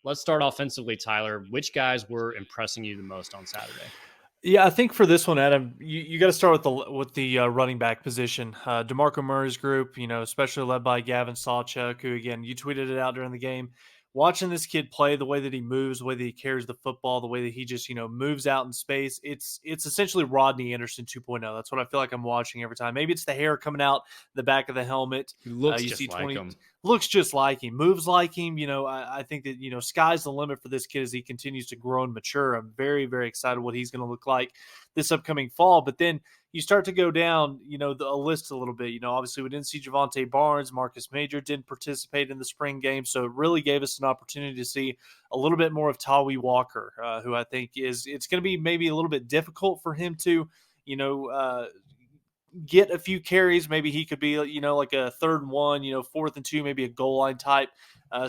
let's start offensively, Tyler. Which guys were impressing you the most on Saturday? Yeah, I think for this one, Adam, you got to start with the running back position. DeMarco Murray's group, especially led by Gavin Sawchuk, who again you tweeted it out during the game. Watching this kid play, the way that he moves, the way that he carries the football, the way that he just moves out in space, it's essentially Rodney Anderson 2.0. That's what I feel like I'm watching every time. Maybe it's the hair coming out the back of the helmet. He looks You just see like him. looks just like him, moves like him. I think that sky's the limit for this kid as he continues to grow and mature. I'm very, very excited what he's going to look like this upcoming fall. But then you start to go down, a list a little bit. Obviously we didn't see Javante Barnes, Marcus Major didn't participate in the spring game, so it really gave us an opportunity to see a little bit more of Tawi Walker, who I think it's going to be maybe a little bit difficult for him to, get a few carries. Maybe he could be, like a 3rd and 1, 4th and 2, maybe a goal line type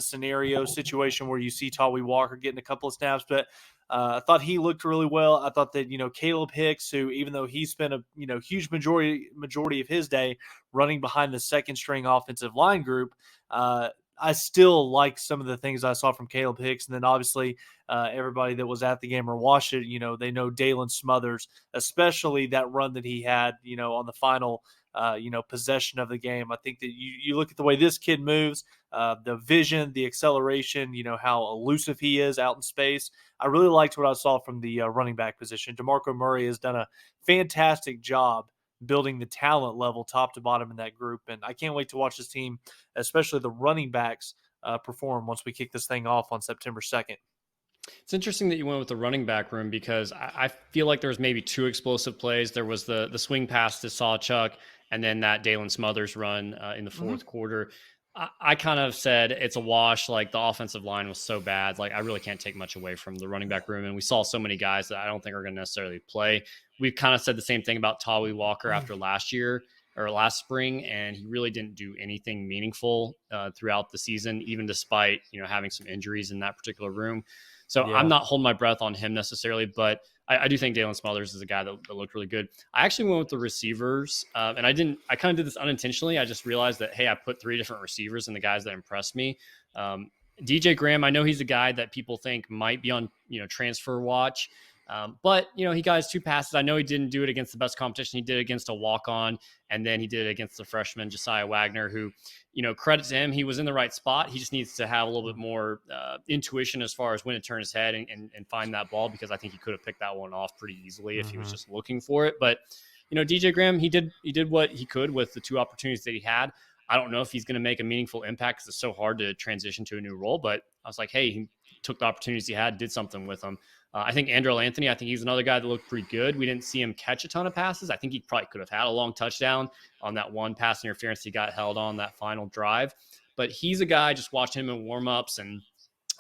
scenario situation where you see Tawi Walker getting a couple of snaps. But I thought he looked really well. I thought that, Caleb Hicks, who even though he spent a, huge majority of his day running behind the second string offensive line group, I still like some of the things I saw from Caleb Hicks. And then obviously everybody that was at the game or watched it, they know Dalen Smothers, especially that run that he had, on the final, possession of the game. I think that you look at the way this kid moves, the vision, the acceleration, how elusive he is out in space. I really liked what I saw from the running back position. DeMarco Murray has done a fantastic job building the talent level top to bottom in that group. And I can't wait to watch this team, especially the running backs, perform once we kick this thing off on September 2nd. It's interesting that you went with the running back room because I feel like there was maybe 2 explosive plays. There was the swing pass to Sawchuk and then that Dalen Smothers run in the 4th quarter. I kind of said it's a wash. Like the offensive line was so bad. Like I really can't take much away from the running back room. And we saw so many guys that I don't think are going to necessarily play. We've kind of said the same thing about Tawi Walker after last year or last spring, and he really didn't do anything meaningful throughout the season, even despite, having some injuries in that particular room. So yeah. I'm not holding my breath on him necessarily, but I do think Dalen Smothers is a guy that looked really good. I actually went with the receivers, and I kind of did this unintentionally. I just realized that, hey, I put 3 different receivers and the guys that impressed me. DJ Graham, I know he's a guy that people think might be on, transfer watch. But, he got his 2 passes. I know he didn't do it against the best competition. He did it against a walk-on, and then he did it against the freshman, Josiah Wagner, who, credit to him, he was in the right spot. He just needs to have a little bit more intuition as far as when to turn his head and find that ball, because I think he could have picked that one off pretty easily if he was just looking for it. But, DJ Graham, he did what he could with the 2 opportunities that he had. I don't know if he's going to make a meaningful impact because it's so hard to transition to a new role, but I was like, hey, he took the opportunities he had, did something with them. I think Andrell Anthony, I think he's another guy that looked pretty good. We didn't see him catch a ton of passes. I think he probably could have had a long touchdown on that one pass interference he got held on that final drive. But he's a guy, just watching him in warmups and,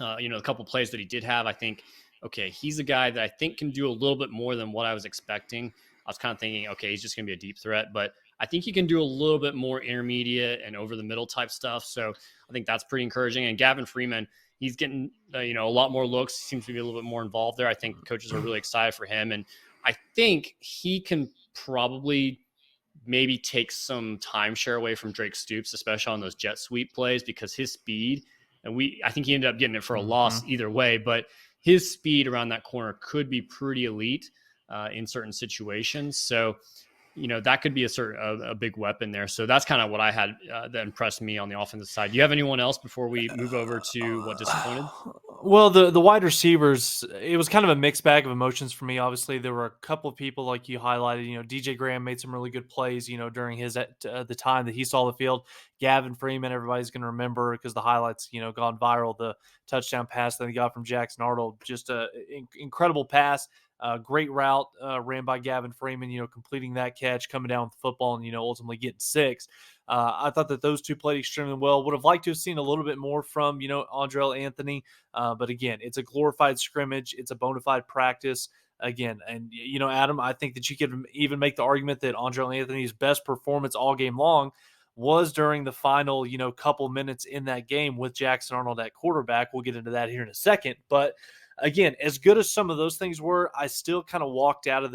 a couple plays that he did have, I think, okay, he's a guy that I think can do a little bit more than what I was expecting. I was kind of thinking, okay, he's just going to be a deep threat, but I think he can do a little bit more intermediate and over the middle type stuff. So I think that's pretty encouraging. And Gavin Freeman, he's getting, a lot more looks. He seems to be a little bit more involved there. I think coaches are really excited for him. And I think he can probably maybe take some timeshare away from Drake Stoops, especially on those jet sweep plays, because his speed, and I think he ended up getting it for a loss either way, but his speed around that corner could be pretty elite in certain situations. So, that could be a big weapon there. So that's kind of what I had that impressed me on the offensive side. Do you have anyone else before we move over to what disappointed? Well, the wide receivers, it was kind of a mixed bag of emotions for me. Obviously, there were a couple of people like you highlighted. DJ Graham made some really good plays, during the time that he saw the field. Gavin Freeman, everybody's going to remember because the highlights, gone viral. The touchdown pass that he got from Jackson Arnold, just an incredible pass. Great route ran by Gavin Freeman, completing that catch, coming down with the football and, ultimately getting 6. I thought that those 2 played extremely well. Would have liked to have seen a little bit more from, Andrell Anthony. But again, it's a glorified scrimmage. It's a bona fide practice again. And, Adam, I think that you could even make the argument that Andrell Anthony's best performance all game long was during the final, couple minutes in that game with Jackson Arnold at quarterback. We'll get into that here in a second. But again, as good as some of those things were, I still kind of not walked out of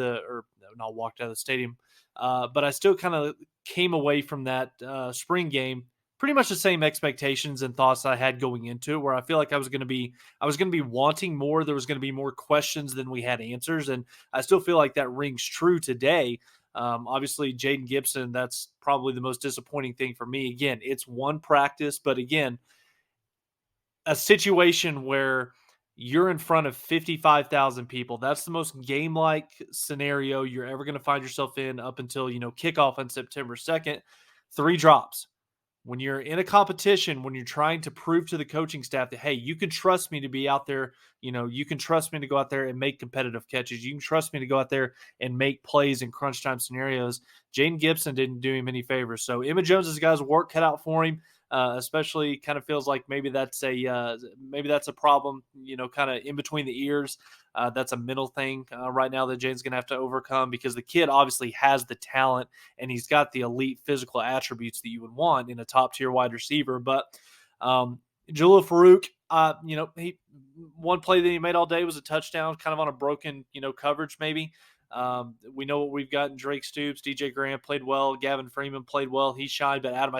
the stadium, but I still kind of came away from that spring game pretty much the same expectations and thoughts I had going into it, where I feel like I was going to be wanting more. There was going to be more questions than we had answers. And I still feel like that rings true today. Obviously, Jaden Gibson, that's probably the most disappointing thing for me. Again, it's one practice, but again, a situation where you're in front of 55,000 people. That's the most game-like scenario you're ever going to find yourself in up until, kickoff on September 2nd. 3 drops. When you're in a competition, when you're trying to prove to the coaching staff that, hey, you can trust me to be out there, you can trust me to go out there and make competitive catches. You can trust me to go out there and make plays in crunch time scenarios. Jaden Gibson didn't do him any favors. So Emma Jones has got his work cut out for him. Especially kind of feels like maybe that's a problem, kind of in between the ears. That's a mental thing right now that Jaden's going to have to overcome, because the kid obviously has the talent and he's got the elite physical attributes that you would want in a top tier wide receiver. But Jalil Farouk, he one play that he made all day was a touchdown, kind of on a broken, coverage maybe. We know what we've got in Drake Stoops. DJ Graham played well. Gavin Freeman played well. He shined. But Adam,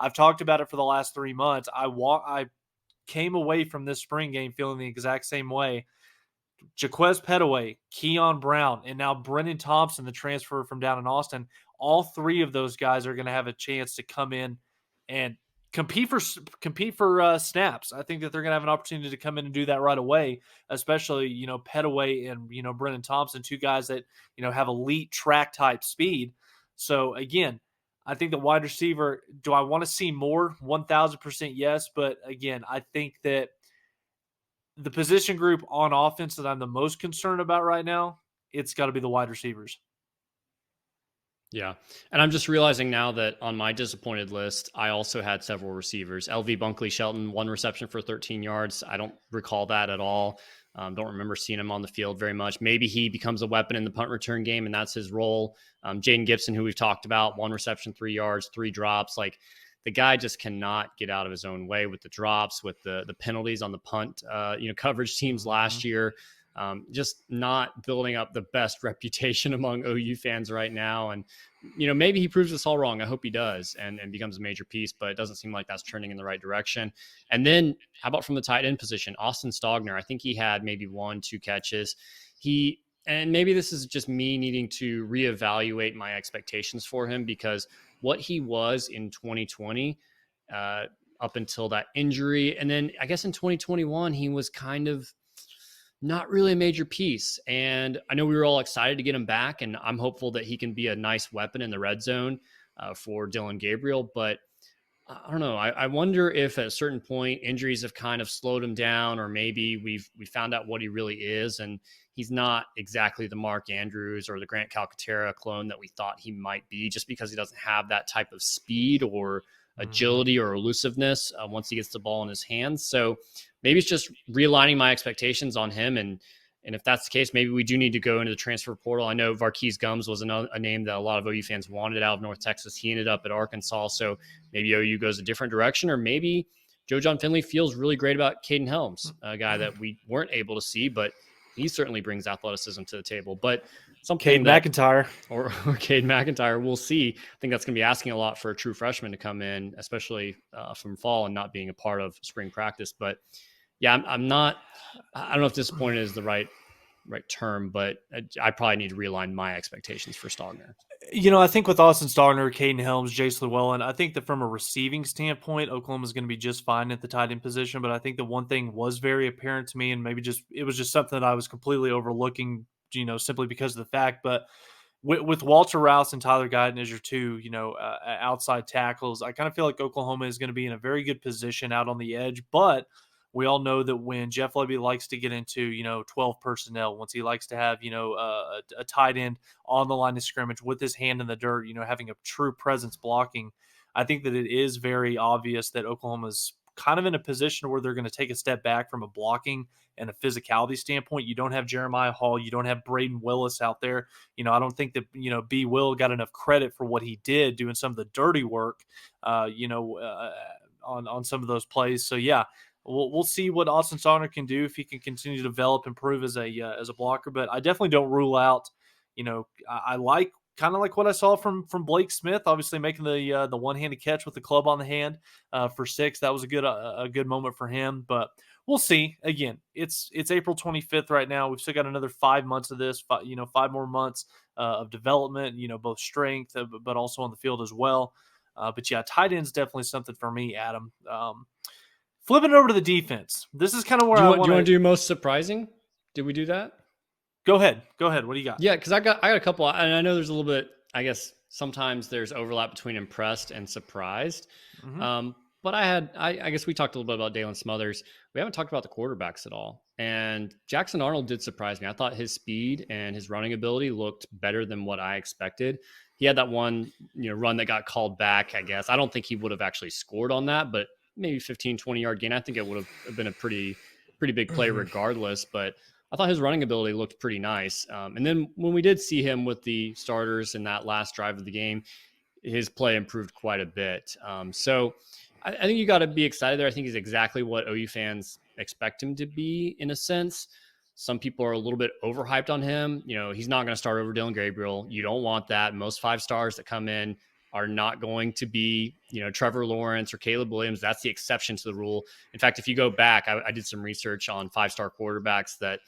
I've talked about it for the last 3 months. I came away from this spring game feeling the exact same way. Jacquez Petaway, Keon Brown, and now Brennan Thompson, the transfer from down in Austin. All 3 of those guys are going to have a chance to come in and compete for snaps. I think that they're going to have an opportunity to come in and do that right away, especially, Petaway and, Brennan Thompson, 2 guys that, have elite track type speed. So again, I think the wide receiver, do I want to see more? 1,000% yes. But again, I think that the position group on offense that I'm the most concerned about right now, it's got to be the wide receivers. Yeah. And I'm just realizing now that on my disappointed list, I also had several receivers. LV Bunkley Shelton, 1 reception for 13 yards. I don't recall that at all. Don't remember seeing him on the field very much. Maybe he becomes a weapon in the punt return game, and that's his role. Jaden Gibson, who we've talked about, 1 reception, 3 yards, 3 drops. Like, the guy just cannot get out of his own way with the drops, with the penalties on the punt, coverage teams last year. Just not building up the best reputation among OU fans right now. And, maybe he proves us all wrong. I hope he does and becomes a major piece, but it doesn't seem like that's turning in the right direction. And then how about from the tight end position, Austin Stogner? I think he had maybe 1-2 catches. And maybe this is just me needing to reevaluate my expectations for him, because what he was in 2020, up until that injury, and then I guess in 2021, he was kind of not really a major piece. And I know we were all excited to get him back, and I'm hopeful that he can be a nice weapon in the red zone for Dylan Gabriel. But I don't know. I wonder if at a certain point injuries have kind of slowed him down, or maybe we found out what he really is, and he's not exactly the Mark Andrews or the Grant Calcaterra clone that we thought he might be, just because he doesn't have that type of speed or agility or elusiveness once he gets the ball in his hands. So maybe it's just realigning my expectations on him. And if that's the case, maybe we do need to go into the transfer portal. I know Varkey's Gums was a name that a lot of OU fans wanted out of North Texas. He ended up at Arkansas. So maybe OU goes a different direction, or maybe Joe John Finley feels really great about Caden Helms, a guy that we weren't able to see, but he certainly brings athleticism to the table. But something McIntyre or Cade McIntyre, we'll see. I think that's going to be asking a lot for a true freshman to come in, especially from fall and not being a part of spring practice. But yeah, I don't know if disappointed is the right term, but I probably need to realign my expectations for Stogner. I think with Austin Stogner, Caden Helms, Jace Llewellyn, I think that from a receiving standpoint, Oklahoma is going to be just fine at the tight end position. But I think the one thing was very apparent to me, and maybe it was just something that I was completely overlooking, simply because of the fact. But with Walter Rouse and Tyler Guyton as your 2, outside tackles, I kind of feel like Oklahoma is going to be in a very good position out on the edge. But we all know that when Jeff Lebby likes to get into, 12 personnel, once he likes to have, a tight end on the line of scrimmage with his hand in the dirt, having a true presence blocking, I think that it is very obvious that Oklahoma's kind of in a position where they're going to take a step back from a blocking and a physicality standpoint. You don't have Jeremiah Hall. You don't have Braden Willis out there. I don't think that, B. Will got enough credit for what he did doing some of the dirty work, on some of those plays. So, yeah. We'll see what Austin Stogner can do, if he can continue to develop and improve as a blocker. But I definitely don't rule out, I like kind of like what I saw from Blake Smith, obviously making the one-handed catch with the club on the hand for 6. That was a good moment for him. But we'll see. Again, it's April 25th right now. We've still got another 5 months of this. 5 more months of development. Both strength, but also on the field as well. But yeah, tight end's definitely something for me, Adam. Flipping it over to the defense. This is kind of where Do you I want want to do most surprising? Did we do that? go ahead. Go ahead. What do you got? Yeah, because I got a couple, and I know there's a little bit. I guess sometimes there's overlap between impressed and surprised. Mm-hmm. But I guess we talked a little bit about Dalen Smothers. We haven't talked about the quarterbacks at all. And Jackson Arnold did surprise me. I thought his speed and his running ability looked better than what I expected. He had that one, run that got called back, I guess. I don't think he would have actually scored on that, but maybe 15, 20-yard gain. I think it would have been a pretty big play regardless. But I thought his running ability looked pretty nice. And then when we did see him with the starters in that last drive of the game, his play improved quite a bit. So I think you got to be excited there. I think he's exactly what OU fans expect him to be in a sense. Some people are a little bit overhyped on him. He's not going to start over Dylan Gabriel. You don't want that. Most 5-stars that come in are not going to be, Trevor Lawrence or Caleb Williams. That's the exception to the rule. In fact, if you go back, I did some research on 5-star quarterbacks that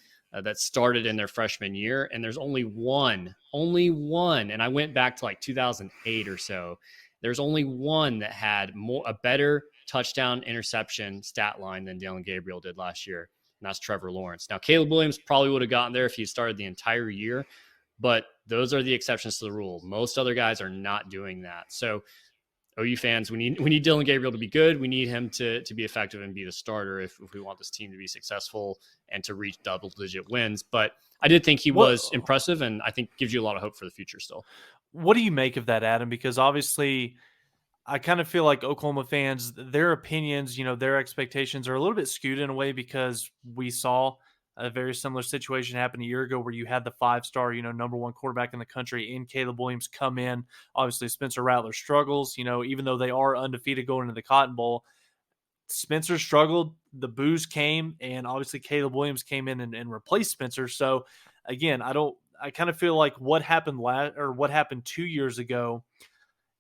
started in their freshman year, and there's only one. And I went back to like 2008 or so. There's only one that had a better touchdown interception stat line than Dylan Gabriel did last year, and that's Trevor Lawrence. Now, Caleb Williams probably would have gotten there if he started the entire year, but those are the exceptions to the rule. Most other guys are not doing that. So OU fans, we need Dylan Gabriel to be good. We need him to be effective and be the starter if we want this team to be successful and to reach double-digit wins. But I did think he was impressive, and I think gives you a lot of hope for the future still. What do you make of that, Adam? Because obviously I kind of feel like Oklahoma fans, their opinions, their expectations are a little bit skewed in a way because we saw a very similar situation happen a year ago where you had the 5-star, number 1 quarterback in the country in Caleb Williams come in. Obviously, Spencer Rattler struggles, even though they are undefeated going into the Cotton Bowl. Spencer struggled, the boos came, and obviously Caleb Williams came in and replaced Spencer. So again, I kind of feel like what happened what happened 2 years ago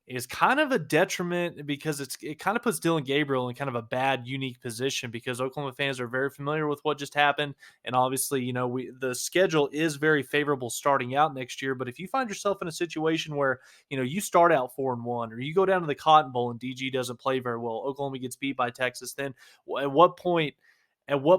is kind of a detriment because it kind of puts Dylan Gabriel in kind of a bad, unique position because Oklahoma fans are very familiar with what just happened. And obviously, the schedule is very favorable starting out next year. But if you find yourself in a situation where, you start out 4-1 or you go down to the Cotton Bowl and DG doesn't play very well, Oklahoma gets beat by Texas, then at what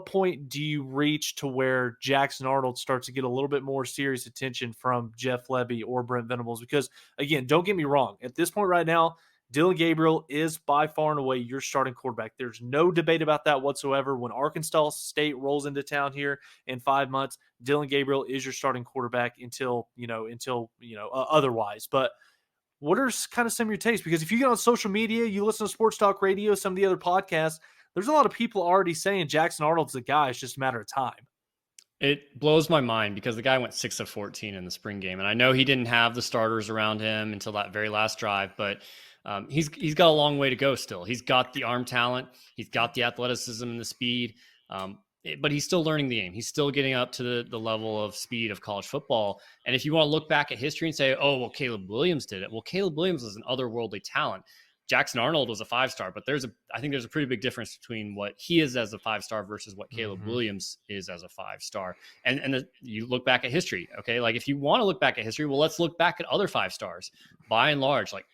point do you reach to where Jackson Arnold starts to get a little bit more serious attention from Jeff Lebby or Brent Venables? Because, again, don't get me wrong. At this point right now, Dylan Gabriel is by far and away your starting quarterback. There's no debate about that whatsoever. When Arkansas State rolls into town here in 5 months, Dylan Gabriel is your starting quarterback until otherwise. But what are kind of some of your takes? Because if you get on social media, you listen to Sports Talk Radio, some of the other podcasts, there's a lot of people already saying Jackson Arnold's the guy. It's just a matter of time. It blows my mind because the guy went 6 of 14 in the spring game. And I know he didn't have the starters around him until that very last drive, but he's got a long way to go still. He's got the arm talent. He's got the athleticism and the speed. But he's still learning the game. He's still getting up to the level of speed of college football. And if you want to look back at history and say, oh, well, Caleb Williams did it. Well, Caleb Williams is an otherworldly talent. Jackson Arnold was a 5-star, but I think there's a pretty big difference between what he is as a 5-star versus what Caleb Williams is as a 5-star. And you look back at history, okay? Like if you want to look back at history, well, let's look back at other 5-stars. By and large, like,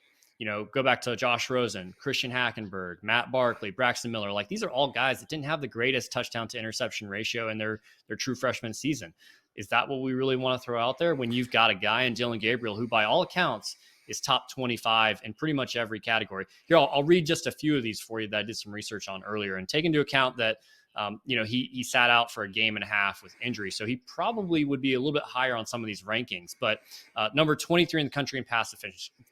go back to Josh Rosen, Christian Hackenberg, Matt Barkley, Braxton Miller. Like these are all guys that didn't have the greatest touchdown to interception ratio in their true freshman season. Is that what we really want to throw out there when you've got a guy in Dylan Gabriel who by all accounts is top 25 in pretty much every category? Here, I'll read just a few of these for you that I did some research on earlier, and take into account that he sat out for a game and a half with injury, so he probably would be a little bit higher on some of these rankings. But number 23 in the country in pass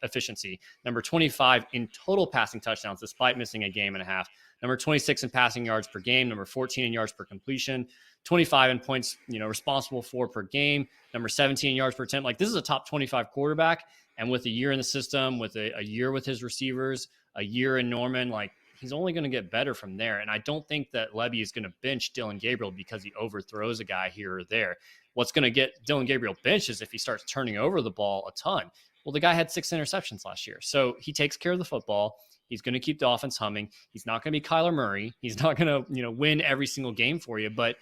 efficiency, number 25 in total passing touchdowns despite missing a game and a half, number 26 in passing yards per game, number 14 in yards per completion, 25 in points responsible for per game, number 17 in yards per attempt. Like this is a top 25 quarterback. And with a year in the system, with a year with his receivers, a year in Norman, like he's only going to get better from there. And I don't think that Lebby is going to bench Dylan Gabriel because he overthrows a guy here or there. What's going to get Dylan Gabriel benched is if he starts turning over the ball a ton. Well, the guy had 6 interceptions last year. So he takes care of the football. He's going to keep the offense humming. He's not going to be Kyler Murray. He's not going to, win every single game for you. But,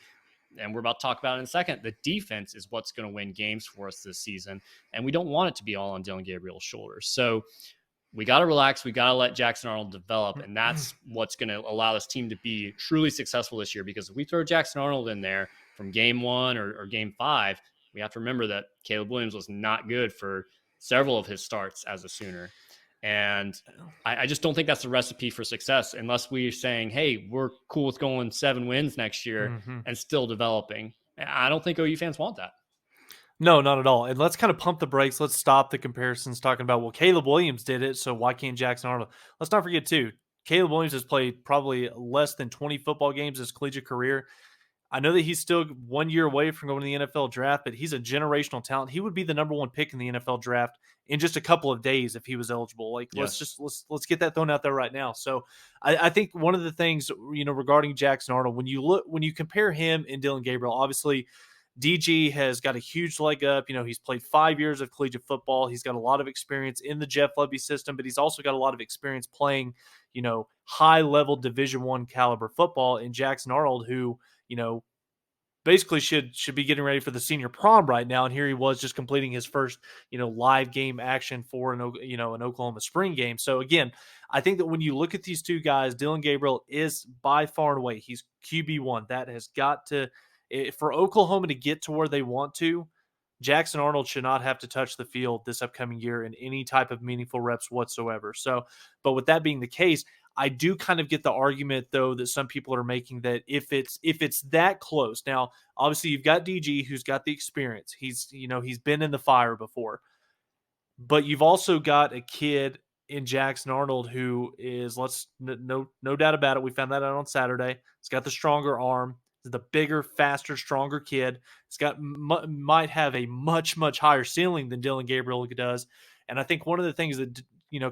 and we're about to talk about it in a second, the defense is what's going to win games for us this season. And we don't want it to be all on Dylan Gabriel's shoulders. So we got to relax. We got to let Jackson Arnold develop. And that's what's going to allow this team to be truly successful this year. Because if we throw Jackson Arnold in there from game 1 or game 5, we have to remember that Caleb Williams was not good for several of his starts as a Sooner. And I just don't think that's the recipe for success unless we're saying, hey, we're cool with going 7 wins next year and still developing. I don't think OU fans want that. No, not at all. And let's kind of pump the brakes. Let's stop the comparisons talking about, well, Caleb Williams did it, so why can't Jackson Arnold? Let's not forget, too, Caleb Williams has played probably less than 20 football games in his collegiate career. I know that he's still 1 year away from going to the NFL draft, but he's a generational talent. He would be the number 1 pick in the NFL draft in just a couple of days if he was eligible. Like, Yes. let's get that thrown out there right now. So I think one of the things, regarding Jackson Arnold, when you compare him and Dylan Gabriel, obviously DG has got a huge leg up. He's played 5 years of collegiate football. He's got a lot of experience in the Jeff Lebby system, but he's also got a lot of experience playing, high level Division I caliber football. And Jackson Arnold, who, basically should be getting ready for the senior prom right now. And here he was just completing his first, live game action for an Oklahoma spring game. So again, I think that when you look at these two guys, Dylan Gabriel is by far and away, he's QB1. That has got to, for Oklahoma to get to where they want to, Jackson Arnold should not have to touch the field this upcoming year in any type of meaningful reps whatsoever. So, but with that being the case, I do kind of get the argument, though, that some people are making that if it's that close. Now, obviously, you've got DG who's got the experience. He's been in the fire before, but you've also got a kid in Jackson Arnold who is no doubt about it. We found that out on Saturday. He's got the stronger arm. He's the bigger, faster, stronger kid. He's got might have a much higher ceiling than Dylan Gabriel does. And I think one of the things that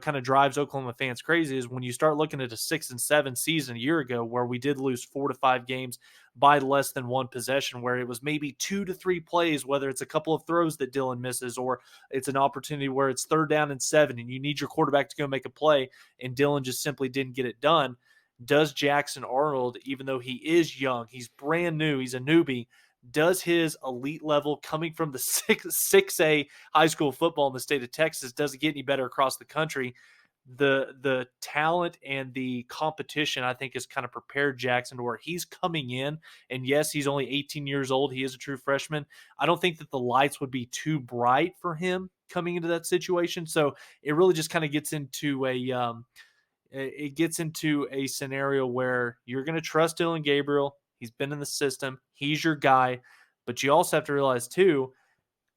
kind of drives Oklahoma fans crazy is when you start looking at a 6-7 season a year ago, where we did lose 4 to 5 games by less than 1 possession, where it was maybe 2 to 3 plays, whether it's a couple of throws that Dylan misses, or it's an opportunity where it's 3rd down and 7 and you need your quarterback to go make a play and Dylan just simply didn't get it done. Does Jackson Arnold, even though he is young, he's brand new, he's a newbie, does his elite level coming from the 6A high school football in the state of Texas, does it get any better across the country? The talent and the competition, I think, has kind of prepared Jackson to where he's coming in. And yes, he's only 18 years old. He is a true freshman. I don't think that the lights would be too bright for him coming into that situation. So it really just kind of gets into a scenario where you're going to trust Dylan Gabriel. He's been in the system. He's your guy. But you also have to realize, too,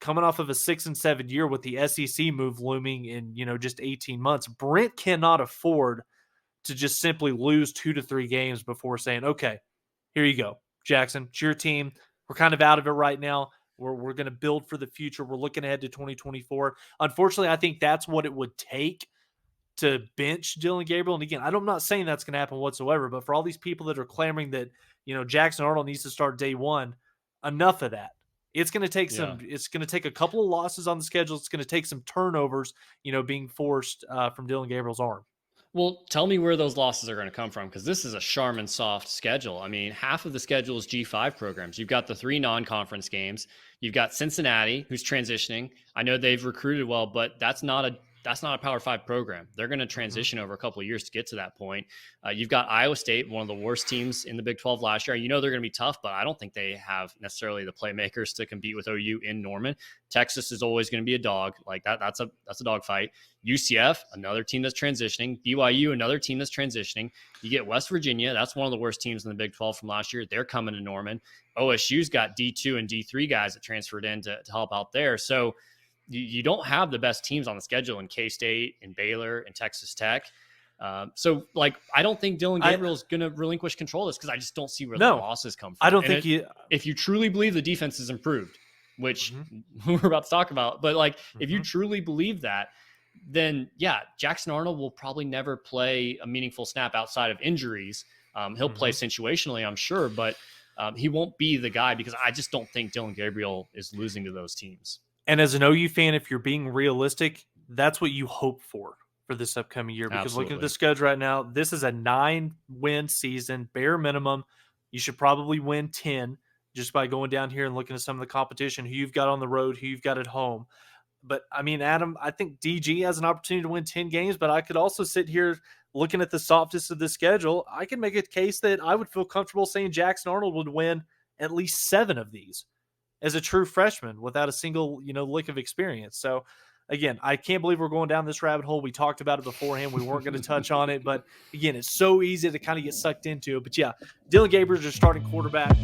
coming off of a 6-7 year with the SEC move looming in, just 18 months, Brent cannot afford to just simply lose 2 to 3 games before saying, okay, here you go, Jackson, it's your team. We're kind of out of it right now. We're going to build for the future. We're looking ahead to 2024. Unfortunately, I think that's what it would take to bench Dylan Gabriel. And again, I'm not saying that's going to happen whatsoever, but for all these people that are clamoring that, Jackson Arnold needs to start day one, enough of that. It's going to take it's going to take a couple of losses on the schedule. It's going to take some turnovers, being forced from Dylan Gabriel's arm. Well, tell me where those losses are going to come from, because this is a Charmin soft schedule. I mean, half of the schedule is G5 programs. You've got the 3 non-conference games. You've got Cincinnati, who's transitioning. I know they've recruited well, but that's not a Power 5 program. They're going to transition over a couple of years to get to that point. You've got Iowa State, one of the worst teams in the Big 12 last year. They're going to be tough, but I don't think they have necessarily the playmakers to compete with OU in Norman. Texas is always going to be a dog. Like that's a dog fight. UCF, another team that's transitioning. BYU, another team that's transitioning. You get West Virginia. That's one of the worst teams in the Big 12 from last year. They're coming to Norman. OSU's got D2 and D3 guys that transferred in to help out there. So you don't have the best teams on the schedule in K-State and Baylor and Texas Tech. I don't think Dylan Gabriel is going to relinquish control of this, because I just don't see where the losses come from. I don't think if you truly believe the defense is improved, which we're about to talk about, but if you truly believe that, then Jackson Arnold will probably never play a meaningful snap outside of injuries. He'll play situationally, I'm sure, but he won't be the guy, because I just don't think Dylan Gabriel is losing to those teams. And as an OU fan, if you're being realistic, That's what you hope for this upcoming year, because looking at Absolutely. the schedule right now, this is a 9-win season, bare minimum. You should probably win 10 just by going down here and looking at some of the competition, who you've got on the road, who you've got at home. But I mean, Adam, I think DG has an opportunity to win 10 games, but I could also sit here looking at the softest of the schedule. I can make a case that I would feel comfortable saying Jackson Arnold would win at least 7 of these as a true freshman without a single, lick of experience. So again, I can't believe we're going down this rabbit hole. We talked about it beforehand. We weren't going to touch on it, but again, it's so easy to kind of get sucked into it. But yeah, Dylan Gabriel's your starting quarterback.